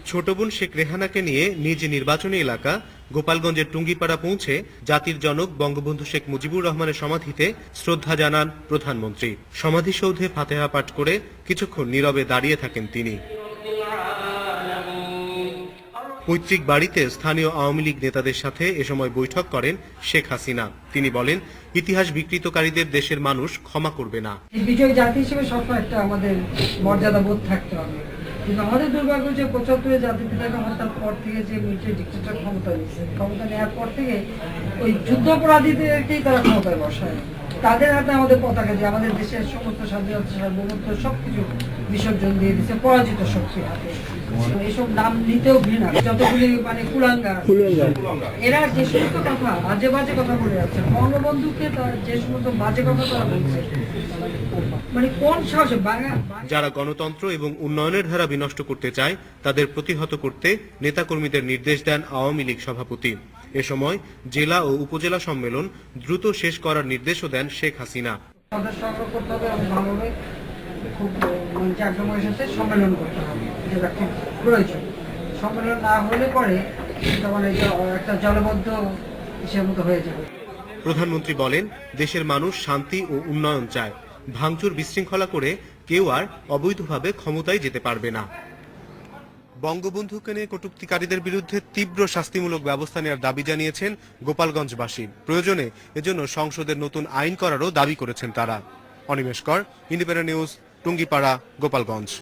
ছোট বোন শেখ রেহানাকে নিয়ে নিজ নির্বাচনী এলাকা গোপালগঞ্জের টুঙ্গিপাড়া পৌঁছে জাতির জনক বঙ্গবন্ধু শেখ মুজিবুর রহমানের সমাধিতে শ্রদ্ধা জানান প্রধানমন্ত্রী। সমাধিসৌধে ফাতেহা পাঠ করে কিছুক্ষণ নীরবে দাঁড়িয়ে থাকেন তিনি। পৈতৃক বাড়িতে স্থানীয় আওয়ামী লীগ নেতাদের সাথে এ সময় বৈঠক করেন শেখ হাসিনা। তিনি বলেন, ইতিহাস বিকৃতকারীদের দেশের মানুষ ক্ষমা করবে না। বিজয় জাতি হিসেবে সবসময় একটা আমাদের মর্যাদা বোধ থাকতে হবে, কিন্তু আমাদের দুর্ভাগ্য যে ৭৫ জাতির পিতাকে হত্যার পর থেকে যে মিলিটারি ডিক্টেটর ক্ষমতা নিচ্ছে, ক্ষমতা নেওয়ার পর থেকে ওই যুদ্ধাপরাধীদেরকেই তারা ক্ষমতায় বসায়। তাদের হাতে আমাদের পতাকা দিয়ে আমাদের দেশের সমস্ত স্বাধীনতা সার্বভৌমত্ব সবকিছু বিসর্জন দিয়ে দিচ্ছে পরাজিত শক্তির হাতে। এইসব নাম নিতেও ঘৃণা, যতগুলি মানে কুলাঙ্গার, এরা যে সমস্ত কথা আজে বাজে কথা বলে যাচ্ছে, বঙ্গবন্ধুকে যে সমস্ত বাজে কথা তারা বলছে, মানে কোন সাহসে। যারা গণতন্ত্র এবং উন্নয়নের ধারা বিনষ্ট করতে চায় তাদের প্রতিহত করতে নেতাকর্মীদের নির্দেশ দেন আওয়ামী লীগ সভাপতি। এ সময় জেলা ও উপজেলা সম্মেলন দ্রুত শেষ করার নির্দেশও দেন শেখ হাসিনা। সংগ্রহ করতে হবে এবং ভালোভাবে খুব জাঁকজমকের সাথে সম্মেলন করতে হবে, যেটা খুব প্রয়োজন। সম্মেলন না হলে পরে তখন একটা জলবদ্ধ হিসেবে মতো হয়ে যাবে। প্রধানমন্ত্রী বলেন, দেশের মানুষ শান্তি ও উন্নয়ন চায়। ভাঙচুর বিশৃঙ্খলা করে কেউ আর অবৈধভাবে ক্ষমতায় যেতে পারবে না। বঙ্গবন্ধুকে নিয়ে কটূক্তিকারীদের বিরুদ্ধে তীব্র শাস্তিমূলক ব্যবস্থা নেওয়ার দাবি জানিয়েছেন গোপালগঞ্জবাসী। প্রয়োজনে এজন্য সংসদের নতুন আইন করারও দাবি করেছেন তারা। অনিমেষ কর, ইন্ডিপেন্ডেন্ট নিউজ, টুঙ্গিপাড়া, গোপালগঞ্জ।